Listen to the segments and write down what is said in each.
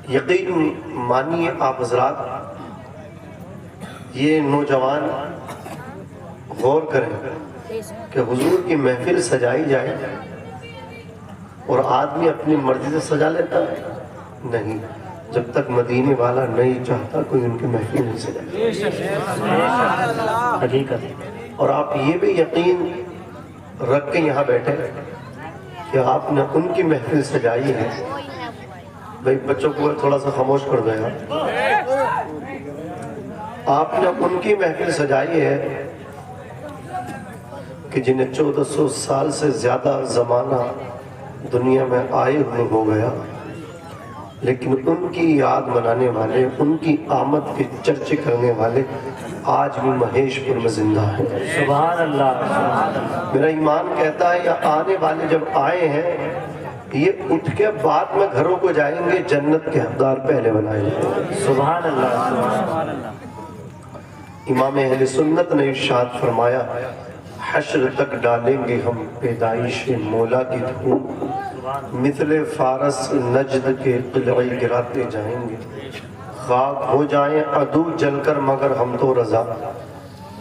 یقین مانیے آپ حضرات، یہ نوجوان غور کریں کہ حضور کی محفل سجائی جائے اور آدمی اپنی مرضی سے سجا لیتا ہے؟ نہیں، جب تک مدینے والا نہیں چاہتا کوئی ان کی محفل نہیں سجاتا۔ حقیقت۔ اور آپ یہ بھی یقین رکھ کے یہاں بیٹھے کہ آپ نے ان کی محفل سجائی ہے۔ بھئی بچوں کو تھوڑا سا خاموش کر دو یار۔ آپ نے ان کی محفل سجائی ہے کہ جنہیں 1400 سال سے زیادہ زمانہ دنیا میں آئے ہوئے ہو گیا، لیکن ان کی یاد منانے والے، ان کی آمد کے چرچے کرنے والے آج بھی مہیش پور میں زندہ ہیں۔ سبحان اللہ۔ میرا ایمان کہتا ہے یہ آنے والے جب آئے ہیں، یہ اٹھ کے بعد میں گھروں کو جائیں گے، جنت کے حقدار پہلے بنائے جائیں گے۔ سبحان اللہ، سبحان اللہ۔ امام اہل سنت نے ارشاد فرمایا، حشر تک ڈالیں گے ہم پیدائش مولا کی دھوم، مثل فارس نجد کے قلعے گراتے جائیں گے، خاک ہو جائیں عدو جل کر مگر ہم تو رضا،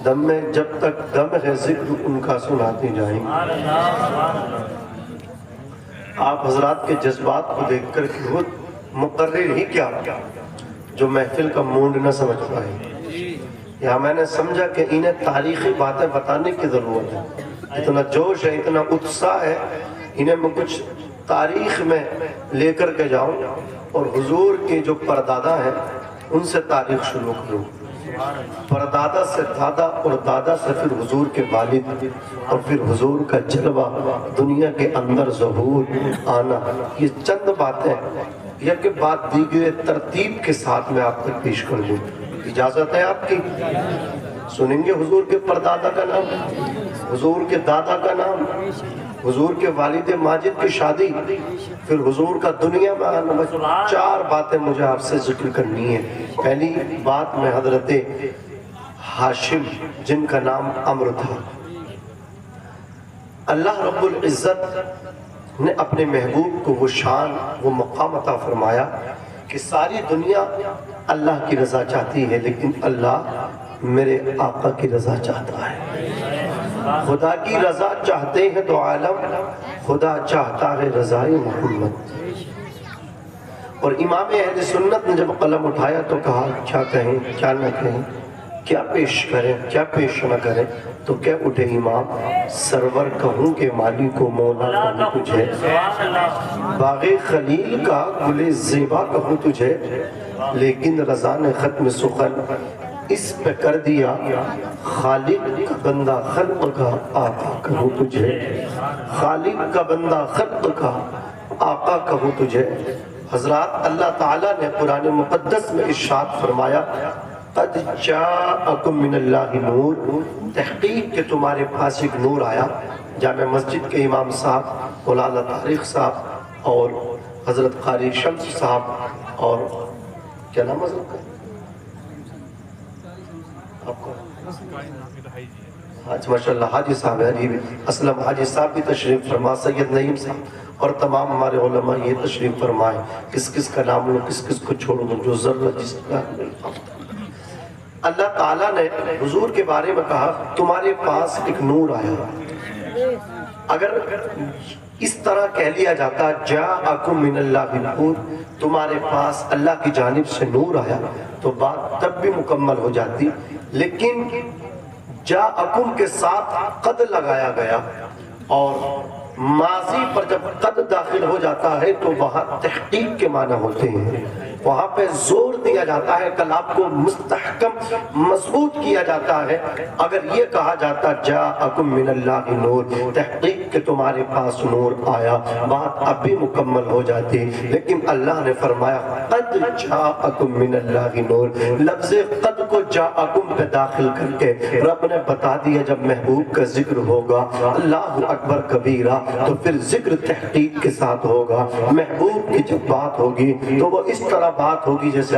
دم میں جب تک دم ہے ذکر ان کا سناتے جائیں گے۔ آپ حضرات کے جذبات کو دیکھ کر خود مقرر ہی کیا جو محفل کا موڈ نہ سمجھ پائے، یا میں نے سمجھا کہ انہیں تاریخی باتیں بتانے کی ضرورت ہے، اتنا جوش ہے، اتنا اتساہ ہے، انہیں میں کچھ تاریخ میں لے کر کے جاؤں اور حضور کے جو پردادا ہیں ان سے تاریخ شروع کروں، پردادا سے دادا اور دادا سے پھر حضور کے والد اور پھر حضور کا جلوہ دنیا کے اندر ظہور آنا۔ یہ چند باتیں یک بات دیگر ترتیب کے ساتھ میں آپ تک پیش کر دوں، اجازت ہے آپ کی؟ سنیں گے حضور کے پردادا کا نام، حضور کے دادا کا نام، حضور کے والد ماجد کی شادی، پھر حضور کا دنیا میں آنا۔ 4 باتیں مجھے آپ سے ذکر کرنی ہے۔ پہلی بات میں حضرت ہاشم جن کا نام عمرو تھا، اللہ رب العزت نے اپنے محبوب کو وہ شان، وہ مقام عطا فرمایا کہ ساری دنیا اللہ کی رضا چاہتی ہے، لیکن اللہ میرے آقا کی رضا چاہتا ہے۔ خدا کی رضا چاہتے ہیں تو عالم، خدا چاہتا ہے رضائے محمد۔ اور امام اہل سنت نے جب قلم اٹھایا تو کہا کیا کہیں کیا نہ کہیں، کیا پیش کریں کیا پیش نہ کریں، تو کیا اٹھے امام، سرور کہوں کہ مالی کو مولا کہوں تجھے، باغ خلیل کا گل زیبا کہوں تجھے، لیکن رضا نے ختم سخن اس پہ کر دیا، خالق کا بندہ خلق کا آقا کہوں تجھے، خالق کا بندہ خلق کا آقا کہوں تجھے۔ حضرات اللہ تعالیٰ نے قرآن مقدس میں ارشاد فرمایا، قد جاءکم من اللہ نور، تحقیق کہ تمہارے پاس ایک نور آیا۔ جامع مسجد کے امام صاحب مولانا طارق صاحب اور حضرت قاری شمس صاحب اور کیا نام حضرت کا آپ کو؟ حاج ماشاءاللہ حاجی صاحب حریب اسلم حاجی صاحب بھی تشریف فرما، سید نعیم صاحب اور تمام ہمارے علماء یہ تشریف فرمائیں۔ کس کس کا نام لوں کس کس کو چھوڑوں جو ذرہ جس کا اللہ تعالیٰ نے حضور کے بارے میں کہا تمہارے پاس ایک نور آیا۔ اگر اس طرح کہہ لیا جاتا جاءکم من اللہ نور، تمہارے پاس اللہ کی جانب سے نور آیا، تو بات تب بھی مکمل ہو جاتی، لیکن جاءکم کے ساتھ قد لگایا گیا، اور ماضی پر جب قد داخل ہو جاتا ہے تو وہاں تحقیق کے معنی ہوتے ہیں، وہاں پہ زور دیا جاتا ہے، کلام کو مستحکم مضبوط کیا جاتا ہے۔ اگر یہ کہا جاتا جاءکم من اللہ نور، تحقیق کہ تمہارے پاس نور آیا، بات اب بھی مکمل ہو جاتی، لیکن اللہ نے فرمایا قد جاءکم من اللہ نور، لفظ قد کو جاءکم پہ داخل کر کے رب نے بتا دیا جب محبوب کا ذکر ہوگا اللہ اکبر کبیرہ تو پھر ذکر تحقیق کے ساتھ ہوگا۔ محبوب کی جب بات ہوگی تو وہ اس طرح بات ہوگی جیسے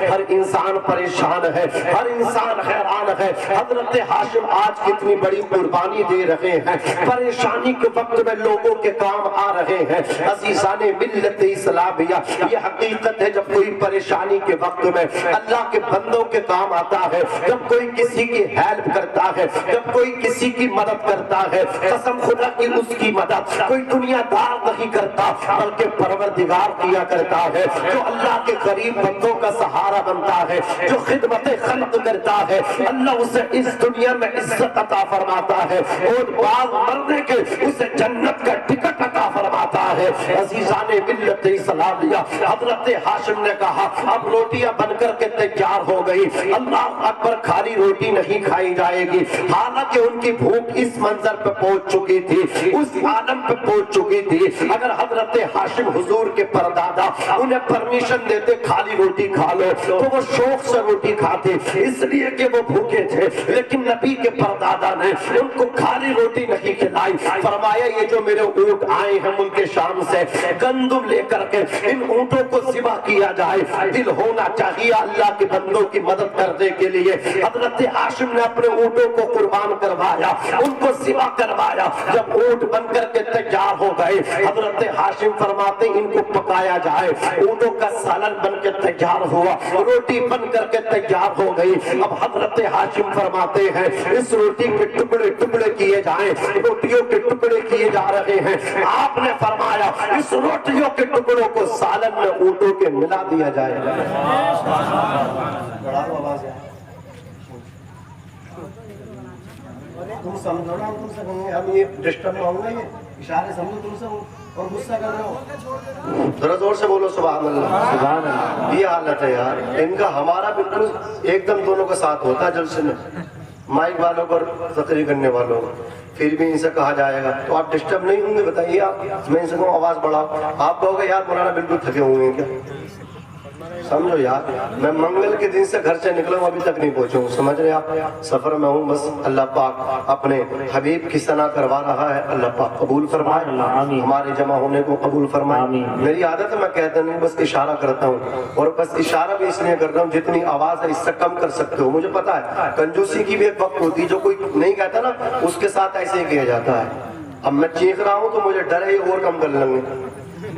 ہر انسان پریشان ہے، ہر انسان حیران ہے۔ حضرت ہاشم آج کتنی بڑی قربانی دے رہے ہیں، پریشانی کے وقت میں لوگوں کے کام آ رہے ہیں۔ عزیزان ملت اسلامیہ، یہ حقیقت ہے جب کوئی پریشانی کے وقت میں اللہ کے بندوں کے کام آتا ہے، جب کوئی کسی کی ہیلپ کرتا ہے، جب کوئی کسی کی مدد کرتا ہے، قسم خدا کی اس کی مدد کوئی دنیا دار نہیں کرتا بلکہ پروردگار کیا کرتا ہے، جو اللہ کے قریب بندوں کا سہارا بنتا ہے، جو خدمت خلق کرتا ہے، اللہ اسے اس دنیا میں عزت عطا فرماتا ہے اور بعد مرنے کے اسے جنت کا ٹکٹ عطا فرماتا ہے۔ عزیزان ملت اسلامیہ، حضرت ہاشم نے کہا اب روٹیاں بن کر کے تیار ہو گئی، اللہ اکبر، خالی روٹی نہیں کھائی جائے گی، حالانکہ ان کی بھوک اس منظر پہ پہنچ چکی تھی، اس عالم پہ پہنچ چکی تھی۔ اگر حضرت ہاشم حضور کے پردادا انہیں پرمیشن دیتے خالی روٹی کھا لو تو وہ شوق سے روٹی کھاتے، اس لیے کہ وہ بھوکے تھے، لیکن نبی کے پردادا نے ان کو خالی روٹی نہیں کھلائی، فرمایا یہ جو میرے اونٹ آئے ہیں ملک شام سے گندم لے کر کے ان اونٹوں کو ذبح کیا جائے، دل ہونا چاہیے اللہ کے بندوں کی مدد کرنے کے لیے۔ حضرت ہاشم نے اپنے اونٹوں کو قربان کروایا، ان کو ذبح کروایا، جب اونٹ بن کر کے تیار ہو گئے حضرت ہاشم فرماتے ان کو پکایا جائے، اونٹوں کا سالن بن کے تیار ہوا، روٹی بن کر کے تیار ہو گئی۔ اب حضرت ہاشم فرماتے ہیں اس روٹی کے ٹکڑے ٹکڑے کیے جائیں، روٹیوں کے ٹکڑے کیے جا رہے ہیں، آپ نے فرمایا اس روٹیوں کے ٹکڑوں کو سالن میں اونٹوں کے ملا دیا جائے۔ تم سمجھو نا، تم سے کہیں ہم یہ ڈسٹرب ہوں گے، یہ اشارے سمجھو تم سے اور غصہ کر رہے ہو، ذرا زور سے بولو سبحان اللہ۔ سبحان اللہ، یہ حالت ہے یار ان کا، ہمارا بالکل ایک دم دونوں کا ساتھ ہوتا ہے جلسے میں، مائک والوں کو اور تقریر کرنے والوں کو، پھر بھی ان سے کہا جائے گا تو آپ ڈسٹرب نہیں ہوں گے؟ بتائیے آپ، میں ان سے کہوں آواز بڑھاؤ، آپ کہو گے یار مولانا بالکل تھکے ہوئے ہیں کیا؟ سمجھو یار، میں منگل کے دن سے گھر سے نکلا ہوں ابھی تک نہیں پہنچا ہوں، سمجھ رہے آپ، سفر میں ہوں، بس اللہ پاک اپنے حبیب کی ثنا کروا رہا ہے، اللہ پاک قبول فرمائے، ہمارے جمع ہونے کو قبول فرمائے۔ میری عادت ہے میں کہتا نہیں، بس اشارہ کرتا ہوں، اور بس اشارہ بھی اس لیے کر رہا ہوں جتنی آواز ہے اس سے کم کر سکتے ہو، مجھے پتا ہے کنجوسی کی بھی ایک وقت ہوتی ہے، جو کوئی نہیں کہتا نا اس کے ساتھ ایسے ہی کیا جاتا ہے۔ اب میں چیخ رہا ہوں تو مجھے ڈر ہے اور کم کر لیں گے،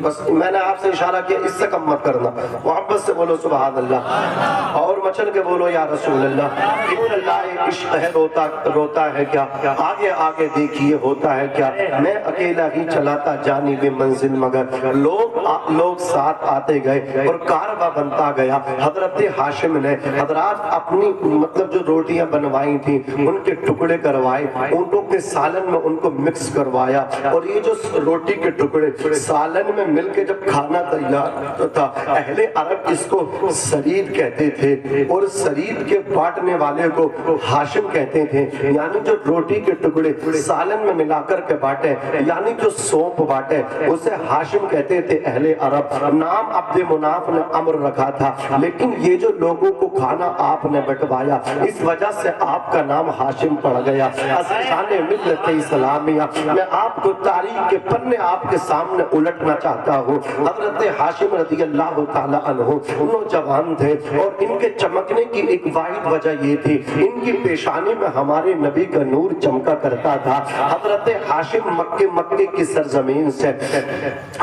بس میں نے آپ سے اشارہ کیا اس سے کم مت کرنا، محبت سے بولو سبحان اللہ، اور مچل کے بولو یا رسول اللہ۔ ابن اللہ عشق ہے روتا ہے کیا، آگے آگے دیکھیے ہوتا ہے کیا، میں اکیلا ہی چلاتا جانب منزل مگر لوگ ساتھ آتے گئے اور کارواں بنتا گیا۔ حضرت ہاشم نے حضرات اپنی مطلب جو روٹیاں بنوائی تھیں ان کے ٹکڑے کروائے، اونٹوں کے سالن میں ان کو مکس کروایا، اور یہ جو روٹی کے ٹکڑے سالن میں مل کے جب کھانا تیار تھا، اہل عرب اس کو سرید کہتے تھے، اور سرید کے بانٹنے والے کو ہاشم کہتے تھے، یعنی جو روٹی کے ٹکڑے سالن میں ملا کر کے بانٹے، یعنی جو سونپ بانٹے اسے ہاشم کہتے تھے اہل عرب۔ نام عبد مناف نے عمر رکھا تھا، لیکن یہ جو لوگوں کو کھانا آپ نے بٹوایا اس وجہ سے آپ کا نام ہاشم پڑ گیا۔ عزیزان ملت اسلامیہ، میں آپ کو تاریخ کے پنے آپ کے سامنے الٹنا چاہتا ہوں۔ حضرت ہاشم رضی اللہ تعالی عنہ نوجوان تھے، اور ان کے چمکنے کی ایک واحد وجہ یہ تھی ان کی پیشانی میں ہمارے نبی کا نور چمکا کرتا تھا۔ حضرت ہاشم مکے کی سرزمین سے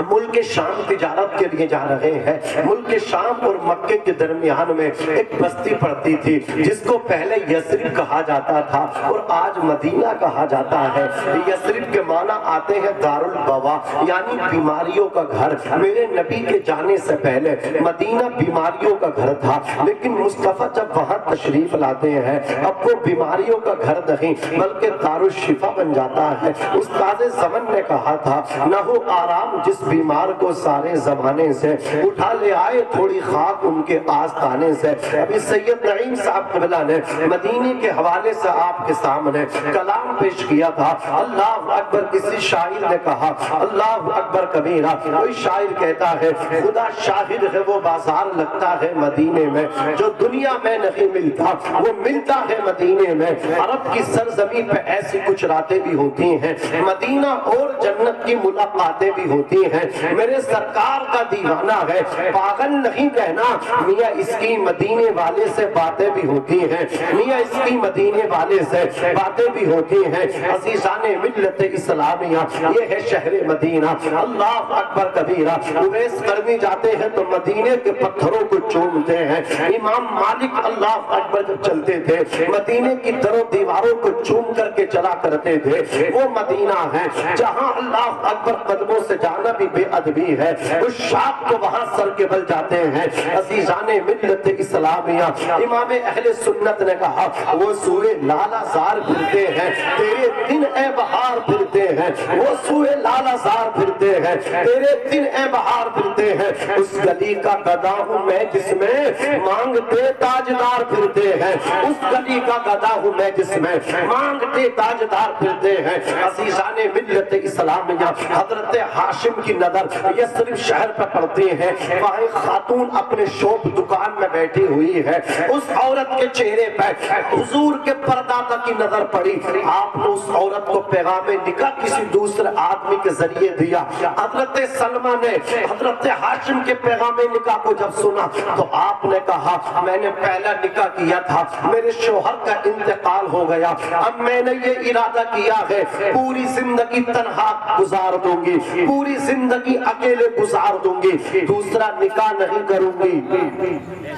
ملک شام تجارت کے لیے جا رہے ہیں۔ ملک شام اور مکے کے درمیان میں ایک بستی پڑتی تھی جس کو پہلے یثرب کہا جاتا تھا اور آج مدینہ کہا جاتا ہے۔ یثرب کے معنی آتے ہیں دار البوا، یعنی بیماریوں کا گھر۔ میرے نبی کے جانے سے پہلے مدینہ بیماریوں کا گھر تھا، لیکن مصطفیٰ جب وہاں تشریف لاتے ہیں اب وہ بیماریوں کا گھر نہیں بلکہ دار الشفا بن جاتا ہے۔ استاد زمن نے کہا تھا نہ ہو آرام جس بیمار کو سارے زمانے سے، اٹھا لے آئے تھوڑی خاک ان کے آستانے سے۔ ابھی سید نعیم صاحب قبلہ نے مدینے کے حوالے سے آپ کے سامنے کلام پیش کیا تھا۔ اللہ اکبر، کسی شاعر نے کہا اللہ اکبر کبیرہ، کوئی شاعر کہتا ہے خدا شاہد ہے وہ بازار بازار لگتا ہے مدینے میں، جو دنیا میں نہیں ملتا وہ ملتا ہے مدینے میں۔ عرب کی سرزمین پہ ایسی کچھ راتیں بھی ہوتی ہیں، مدینہ اور جنت کی ملاقاتیں بھی ہوتی ہیں۔ میرے سرکار کا دیوانہ ہے، پاگل نہیں کہنا، میاں اس کی مدینے والے سے باتیں بھی ہوتی ہیں، میاں اس کی مدینے والے سے باتیں بھی ہوتی ہیں۔ عزیزان ملت اسلامیہ، یہ ہے شہر مدینہ۔ اللہ اکبر کبیرہ۔ اویس کرمی جاتے ہیں تو مدینے کے پتھروں کو چومتے ہیں۔ امام مالک اللہ اکبر جب چلتے تھے مدینے کی در و دیواروں کو چوم کر کے چلا کرتے تھے۔ وہ مدینہ ہے جہاں اللہ اکبر قدموں سے جانا بھی بے ادبی ہے، اس شاپ کو وہاں سر کے بل جاتے ہیں۔ عزیزان ملت اسلامیہ، امام اہل سنت نے کہا وہ سوئے لالا زار پھرتے ہیں، تیرے دن اے بہار پھرتے ہیں، وہ سوئے لالا زار پھرتے ہیں، تیرے دن اے بہار پھرتے ہیں۔ اس گلی کا گدا ہوں میں جس میں مانگتے تاجدار پھرتے ہیں، اس گلی کا گدا ہوں میں جس میں مانگتے تاجدار پھرتے ہیں۔ عزیزان ملت اسلامیہ، حضرت ہاشم کی نظر یثرب شہر پر پڑتی ہے، وہاں ایک خاتون اپنے شوپ دکان میں بیٹھی ہوئی ہے، اس عورت کے چہرے پر حضور کے پردادا کی نظر پڑی۔ آپ نے اس عورت کو پیغام نکاح کسی دوسرے آدمی کے ذریعے دیا۔ حضرت سلمہ نے حضرت ہاشم کے پیغام نکاح کو جب سنا تو آپ نے کہا میں نے پہلا نکاح کیا تھا، میرے شوہر کا انتقال ہو گیا، اب میں نے یہ ارادہ کیا ہے پوری زندگی تنہا گزار دوں گی، پوری زندگی اکیلے گزار دوں گی، دوسرا نکاح نہیں کروں گی۔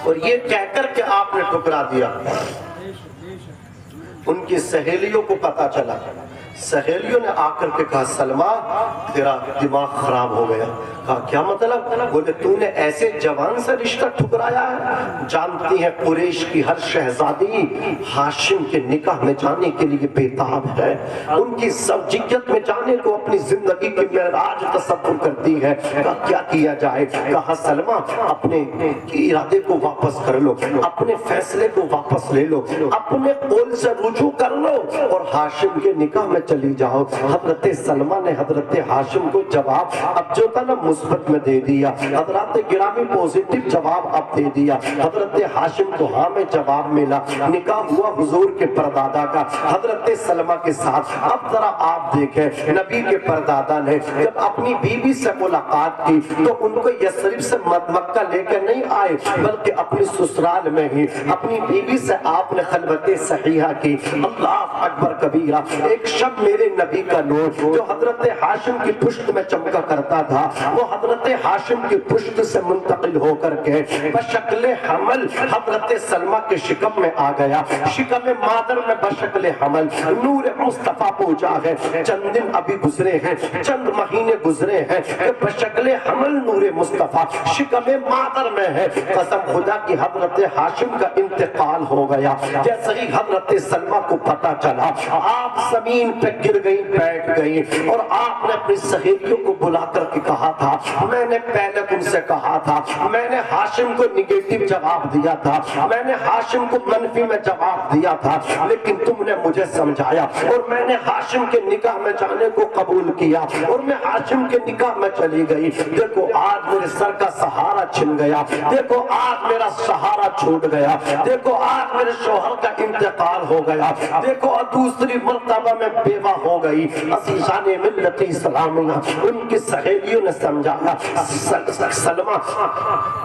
اور یہ کہہ کر کے آپ نے ٹھکرا دیا۔ ان کی سہیلیوں کو پتا چلا، سہیلیوں نے آ کر کے کہا سلمہ تیرا دماغ خراب ہو گیا۔ کہا کیا مطلب؟ بولے تو نے ایسے جوان سے رشتہ ٹھکرایا ہے؟ جانتی ہے قریش کی ہر شہزادی ہاشم کے نکاح میں جانے کے لیے بیتاب ہے، ان کی زوجیت میں جانے کو اپنی زندگی کی معراج تصور کرتی ہے۔ کہا کیا کیا جائے؟ کہا سلمہ اپنے ارادے کو واپس کر لو، اپنے فیصلے کو واپس لے لو، اپنے قول سے رجوع کر لو اور ہاشم کے نکاح میں چلی جاؤ۔ حضرت سلمہ نے حضرت ہاشم کو جواب اب جو تھا نا مثبت میں دے دیا، حضرت گرامی پوزیٹیو جواب اب دے دیا۔ حضرت ہاشم کو ہاں میں جواب ملا، نکاح ہوا حضور کے پردادا کا حضرت سلمہ کے ساتھ۔ اب ذرا آپ دیکھیں نبی کے پردادا نے جب اپنی بیوی سے ملاقات کی تو ان کو یثرب سے مکہ لے کر نہیں آئے بلکہ اپنی سسرال میں ہی اپنی بیوی سے آپ نے خلوت صحیحہ کی۔ اللہ اکبر کبیرہ۔ ایک شب میرے نبی کا نور جو حضرت ہاشم کی پشت میں چمکا کرتا تھا وہ حضرت ہاشم کی پشت سے منتقل ہو کر کے بشکل حمل حضرت سلمہ کے شکم میں آ گیا۔ شکم مادر میں بشکل حمل نور مصطفیٰ پہنچا ہے۔ چند دن ابھی گزرے ہیں، چند مہینے گزرے ہیں کہ بشکل حمل نور مصطفیٰ شکم مادر میں ہے۔ قسم خدا کی حضرت ہاشم کا انتقال ہو گیا۔ جیسے ہی حضرت سلمہ کو پتا چلا آپ زمین پہ گر گئی، بیٹھ گئی اور آپ نے اپنی سہیلیوں کو بلا کر کے کہا تھا میں نے پہلے تم سے کہا تھا، میں نے ہاشم کو نگیٹو جواب دیا تھا، میں نے ہاشم کو منفی میں جواب دیا تھا، لیکن تم نے مجھے سمجھایا اور میں نے ہاشم کے نکاح میں جانے کو قبول کیا اور میں ہاشم کے نکاح میں چلی گئی۔ دیکھو آج میرے سر کا سہارا چھن گیا، دیکھو آج میرا سہارا چھوٹ گیا، دیکھو آج میرے شوہر کا انتقال ہو گیا، دیکھو دوسری مرتبہ میں بیوہ ہو گئی۔ عزیزان ملت اسلامیہ، ان کی سہیلیوں نے سمجھایا سلمہ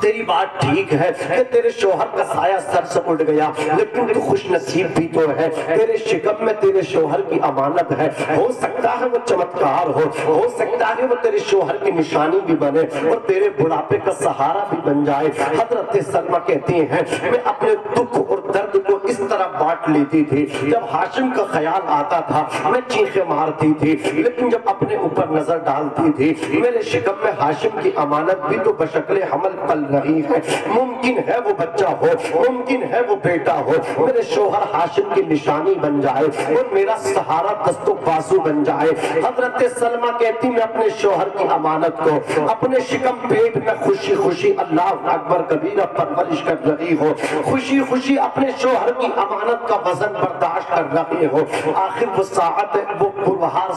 تیری بات ٹھیک ہے کہ تیرے شوہر کا سایہ سر سے اٹھ گیا، لیکن تو خوش نصیب بھی تو ہے، تیرے شکم میں تیرے شوہر کی امانت ہے، ہو سکتا ہے وہ چمتکار ہو سکتا ہے وہ تیرے شوہر کی نشانی بھی بنے اور تیرے بڑھاپے کا سہارا بھی بن جائے۔ حضرت سلمہ کہتی ہیں میں اپنے دکھ اور درد کو اس طرح بانٹ لیتی تھی، جب ہاشم کا خیال آتا تھا میں چیخیں مارتی تھی، لیکن جب اپنے اوپر نظر ڈالتی تھی میرے شکم میں ہاشم کی امانت بھی تو بشکل حمل پل رہی ہے، ممکن ہے وہ بچہ ہو، ممکن ہے وہ بیٹا ہو، میرے شوہر ہاشم کی نشانی بن جائے اور میرا سہارا دست و بازو بن جائے۔ حضرت سلمہ کہتی میں اپنے شوہر کی امانت کو اپنے شکم پیٹ میں خوشی خوشی اللہ اکبر کبیرہ پرورش کر رہی ہو، خوشی خوشی اپنے شوہر کی امانت کا وزن برداشت کر رہی ہو۔ آخر وہ ساعت وہ پربہار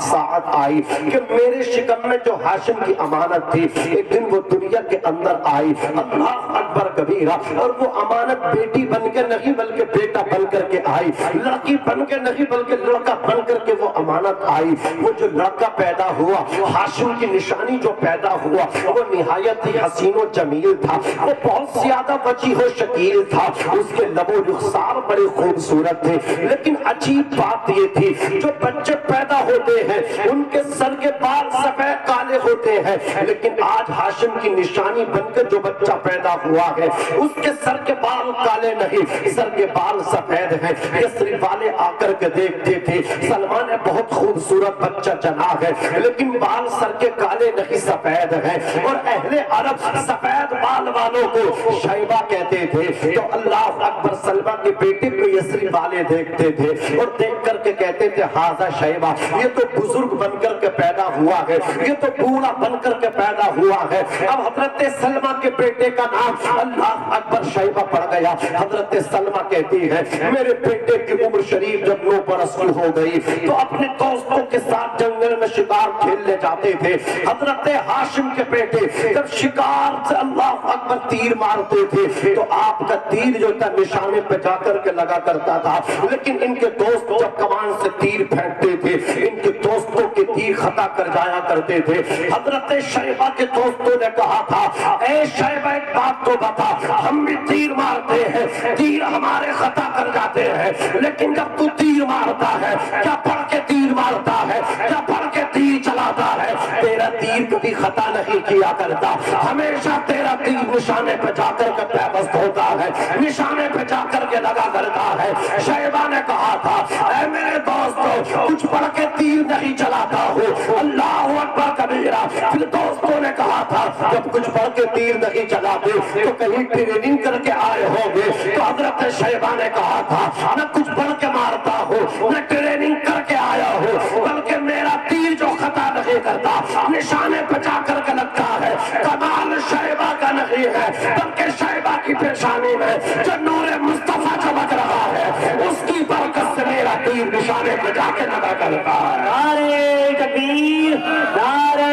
ساعت آئی کہ میرے شکم میں جو ہاشم کی امانت تھی ایک دن وہ دنیا کے اندر آئی، اللہ اکبر کبیرہ، اور وہ امانت بیٹی بن کے نہیں بلکہ بیٹا بن کر کے آئی، لڑکی بن کے نہیں بلکہ لڑکا بن کر کے وہ امانت آئی۔ وہ جو لڑکا پیدا ہوا، ہاشم کی نشانی جو پیدا ہوا، وہ نہایت ہی حسین و جمیل تھا، وہ بہت زیادہ وجیح و شکیل تھا، اس کے لب و رخسار بڑے خوبصورت تھے۔ لیکن عجیب بات یہ تھی، جو بچے پیدا ہوتے ہیں ان کے سر کے بال سفید کالے ہوتے ہیں، لیکن آج ہاشم کی نشانی بن کر جو بچہ پیدا ہوا ہے اس کے سر کے بال کالے نہیں، سر کے بال سفید ہیں۔ یثرب والے آ کر کے دیکھتے تھے سلمان نے بہت خوبصورت بچہ جنا ہے، لیکن بال سر کے کالے نہیں سفید ہیں، اور اہل عرب سفید بال والوں کو شیبہ کہتے تھے۔ تو اللہ اکبر، سلمہ کے بیٹے کو یثرب والے دیکھتے تھے اور دیکھ کر کے کہتے تھے ہاذا شیبہ، یہ تو بزرگ بن کر کے پیدا ہوا ہے، یہ تو بوڑھا بن کر کے پیدا ہوا ہے۔ اب حضرت سلمہ کے بیٹے کا نام اللہ اکبر شیبہ پڑ گیا۔ حضرت سلمہ کہتی ہے میرے بیٹے کی عمر شریف جب 9 برس کی ہو گئی تو اپنے دوستوں کے ساتھ جنگل میں شکار کھیلنے جاتے تھے۔ حضرت ہاشم کے بیٹے جب شکار سے اللہ اکبر تیر مارتے تھے تو آپ کا تیر جو تھا نشانے پہ جا کر کے لگا کرتا تھا، لیکن ان کے دوست جب کمان سے تیر پھینکتے تھے ان کے دوستوں کے تیر خطا کر جایا کرتے تھے۔ حضرت شیبہ کے دوستوں نے کہا تھا اے شیبہ ایک بات تو بتا، ہم بھی تیر مارتے ہیں، تیر ہمارے خطا کر جاتے ہیں، لیکن جب تو تیر مارتا ہے کیا پڑھ کے تیر مارتا ہے، کیا پڑھ کے تیر چلاتا ہے؟ تیرا تیر کبھی خطا نہیں کیا کرتا، ہمیشہ تیرا تیر نشانے پہ جا کر کے پیوست ہوتا ہے، نشانے پہ جا کر کے لگا کرتا ہے۔ شیبہ نے کہا تھا اے میرے دوستو کچھ پڑھ کے تیر نہیں چلاتا ہوں، اللہ اکبر کبیرہ۔ پھر دوستوں نے کہا تھا جب کچھ پڑھ کے تیر نہیں چلاتے تو کہیں ٹریننگ کر کے آئے ہوں گے۔ تو حضرت شیبہ نے کہا تھا نہ کچھ پڑھ کے مارتا ہوں نہ ٹریننگ کر کے آیا ہوں، بلکہ میرا تیر جو خطا نہیں کرتا نشانے پہ جا کر کے لگتا ہے۔ کمال شیبہ کا نہیں ہے بلکہ شیبہ کی پیشانی میں جو نور مصطفیٰ چمک رہا ہے اس کی برکت سے میرا تیر نشانے پہ جا کے لگا کرتا ہے۔ نعرہ تکبیر، نعرہ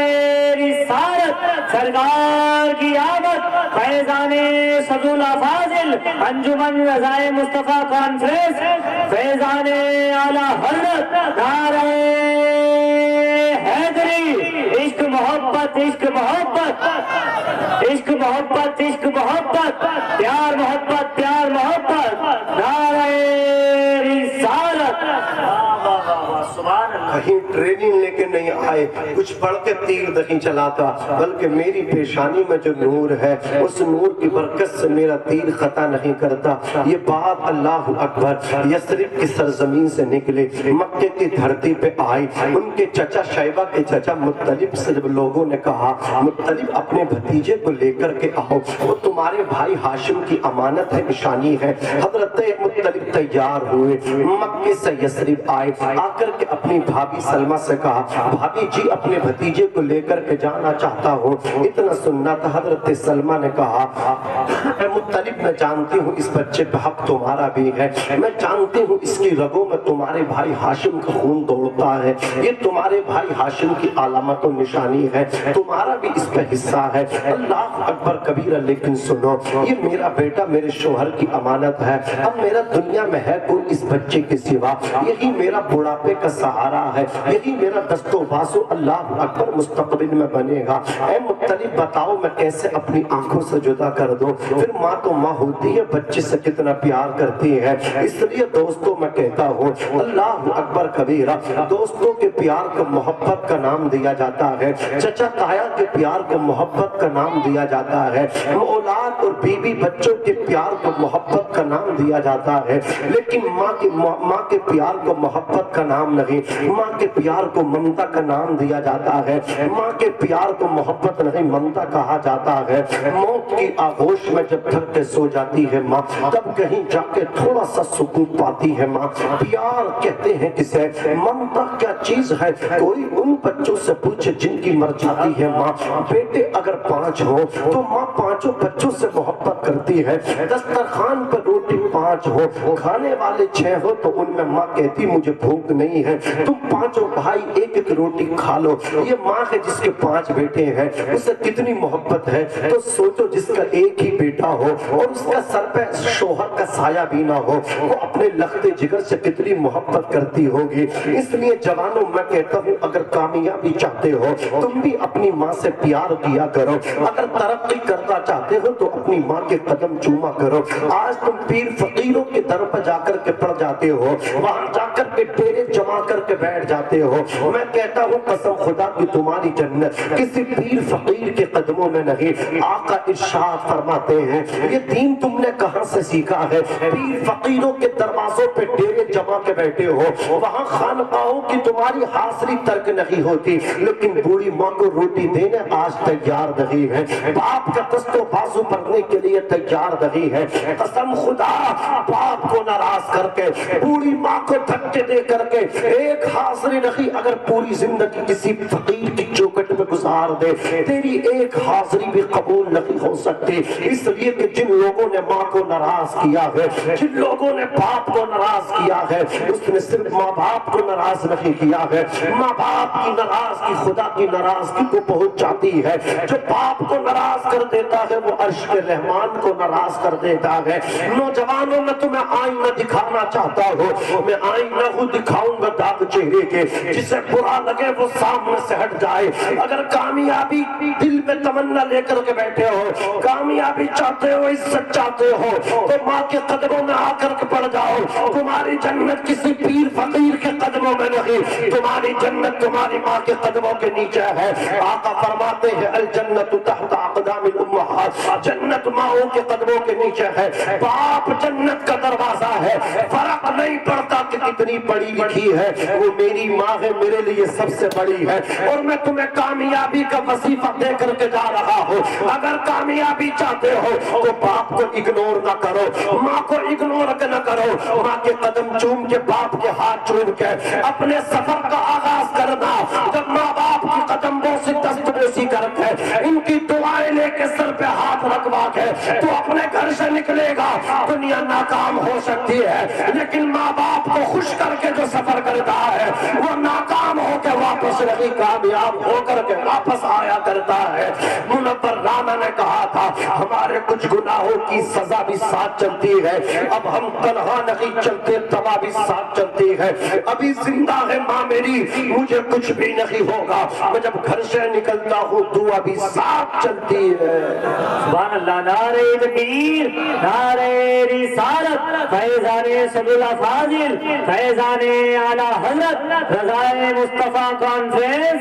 رسالت، سرکار کی آمد، فیضان سدول فاضل، انجمن رضائے مصطفیٰ کانفرنس، فیضان اعلی حضرت، نعرہ حیدری، عشق محبت، عشق محبت، عشق محبت، عشق محبت، پیار محبت، پیار محبت، نعرہ رسالت۔ سبحان اللہ۔ کہیں ٹریننگ لے کے نہیں آئے، کچھ پڑھ کے تیر نہیں چلاتا، بلکہ میری پیشانی میں جو نور ہے اس نور کی برکت سے میرا تیر خطا نہیں کرتا۔ یہ بات اللہ اکبر یثرب کی سرزمین سے نکلے، مکے کی دھرتی پہ آئی۔ ان کے چچا شیبہ کے چچا مطلب سے جب لوگوں نے کہا مطلب اپنے بھتیجے کو لے کر کے آؤ، وہ تمہارے بھائی ہاشم کی امانت ہے، نشانی ہے۔ حضرت مطلب تیار ہوئے، مکے سے یثرب آئے، آ کر کے اپنی بھابی سلمہ سے کہا بھابی جی اپنے بھتیجے کو لے کر کے جانا چاہتا ہوں۔ اتنا سننا تھا، حضرت سلمہ نے کہا اے مطلب میں جانتی ہوں اس بچے پہ حق تمہارا بھی ہے، میں جانتی ہوں اس کی رگوں میں تمہارے بھائی ہاشم کا خون دوڑتا ہے، یہ تمہارے بھائی ہاشم کی علامت و نشانی ہے، تمہارا بھی اس پہ حصہ ہے۔ اللہ اکبر کبیرہ، لیکن سنو یہ میرا بیٹا میرے شوہر کی امانت ہے، اب میرا دنیا میں ہے کوئی اس بچے کے سوا، یہی میرا بڑھاپے کا سہارا ہے، یہی میرا دست و بازو اللہ اکبر مستقبل میں بنے گا۔ اے مطلب بتاؤ میں کیسے اپنی آنکھوں سے جدا کر دوں؟ پھر ماں تو ماں ہوتی ہے، بچے سے کتنا پیار کرتی ہے۔ اس لیے دوستوں میں کہتا ہوں اللہ اکبر کبیرہ، دوستوں کے پیار کو محبت کا نام دیا جاتا ہے، چچا تایا کے پیار کو محبت کا نام دیا جاتا ہے، اولاد اور بیوی بچوں کے پیار کو محبت کا نام دیا جاتا ہے، لیکن ماں کے پیار کو محبت کا نام نہیں، ماں کے پیار کو ممتا کا نام دیا جاتا ہے، ماں کے پیار کو محبت نہیں ممتا کہا جاتا ہے۔ موت کی آغوش میں جب تھک کے سو جاتی ہے ماں، تب کہیں جا کے تھوڑا سا سکون پاتی ہے ماں۔ پیار کہتے ہیں کسے، ممتا کیا چیز ہے، کوئی ان بچوں سے پوچھے جن کی مر جاتی ہے ماں۔ بیٹے اگر 5 ہوں تو ماں 5 بچوں سے محبت کرتی ہے. دسترخوان پر روٹی 5 ہو, کھانے والے 6 ہو, تو ان میں ماں کہتی مجھے بھوک نہیں ہے, تم 5 بھائی ایک ایک روٹی کھا لو. یہ ماں ہے جس کے 5 بیٹے ہیں, اسے کتنی محبت ہے. تو سوچو جس کا ایک ہی بیٹا ہو اور اس کا سر پہ شوہر کا سایہ بھی نہ ہو, وہ اپنے لختے جگر سے کتنی محبت کرتی ہوگی. اس لیے جوانوں میں کہتا ہوں اگر کامیابی چاہتے ہو تم بھی اپنی ماں سے پیار کیا کرو. اگر ترقی کرنا چاہتے ہو تو اپنی ماں کے قدم چوما کرو. آج تم پیر فقیروں کے در پر جا کر کے پڑ جاتے ہو, وہاں جا کر کے ڈیرے جما کر کے بیٹھ جاتے ہو. میں کہتا ہوں قسم خدا کی تمہاری جنت کسی پیر فقیر کے قدموں میں نہیں. آقا ارشاد فرماتے ہیں یہ دین تم نے کہاں سے سیکھا ہے؟ پیر فقیروں کے دروازوں پہ ڈیرے جما کے بیٹھے ہو, وہاں خانقاہوں کی تمہاری حاضری ترک نہیں ہوتی, لیکن بوڑھی ماں کو روٹی دینے آج تیار نہیں ہے, باپ کا دست و بازو بھرنے کے لیے تیار نہیں ہے. قسم خدا باپ کو ناراض کر کے, بوڑھی ماں کو دھکے دے کر کے ایک حاضری نہیں اگر پوری زندگی کسی فقیر کی چوکٹ میں گزار دے, تیری ایک حاضری بھی قبول نہیں ہو سکتی. اس لیے کہ جن لوگوں نے ماں کو ناراض کیا ہے, جن لوگوں نے باپ کو ناراض کیا ہے, اس نے صرف ماں باپ کو ناراض نہیں کیا ہے, ماں باپ کی ناراضگی خدا کی ناراضگی کو پہنچ جاتی ہے. جو باپ کو ناراض کر دیتا ہے وہ عرش کے رحمان کو ناراض کر دیتا ہے. نوجوانوں میں تمہیں آئینہ دکھانا چاہتا ہوں, میں آئینہ ہوں دکھاؤں گا داغ چہرے کے, جسے برا لگے وہ سامنے سے ہٹ جائے. اگر کامیابی دل میں تمنا لے کر کے بیٹھے ہو, کامیابی چاہتے ہو, عزت چاہتے ہو, تو ماں کے قدموں میں آ کر کے پڑ جاؤ. تمہاری جنت کسی پیر فقیر کے قدموں میں نہیں, تمہاری جنت تمہاری ماں کے قدموں کے نیچے ہے. آقا فرماتے ہیں الجنت تحت اقدام الامہات, جنت ماؤں کے قدموں کے نیچے ہے. باپ جنت کا دروازہ ہے, فرق نہیں پڑتا کہ کتنی پڑھی لکھی ہے, وہ میری ماں ہے, میرے لیے سب سے بڑی ہے. اور میں تمہیں کامیابی کا وظیفہ دے کر کے جا رہا ہوں. اگر کامیابی چاہتے ہو تو باپ کو اگنور نہ کرو, ماں کو اگنور نہ کرو. ماں کے قدم چوم کے, باپ کے ہاتھ چوم کے اپنے سفر کا آغاز کرنا. جب ماں باپ کی قدم بوسی دست بوسی کر کے, ان کی دعائیں لے کے سر پہ ہاتھ رکھوا کے تو اپنے گھر سے نکلے گا. دنیا ناکام ہو سکتی ہے, لیکن ماں باپ کو خوش کر کے جو سفر کرتا ہے وہ ناکام ہو کے واپس نہیں, کامیاب ہو کر کے واپس آیا کرتا ہے. منور رانا نے کہا تھا ہمارے کچھ گناہوں کی سزا بھی ساتھ چلتی ہے, اب ہم تنہا نہیں چلتے, تباہ بھی ساتھ چلتی ہے. ابھی زندہ ہے ماں میری, مجھے کچھ بھی نہیں ہوگا, میں جب گھر سے نکلتا ہوں دعا بھی ساتھ چلتی ہے. سبحان اللہ. نعرہ تکبیر, نعرہ رسالت, فیضان سبیل اللہ فاضل, فیضان اعلی حضرت رضائے مصطفیٰ کانفرنس.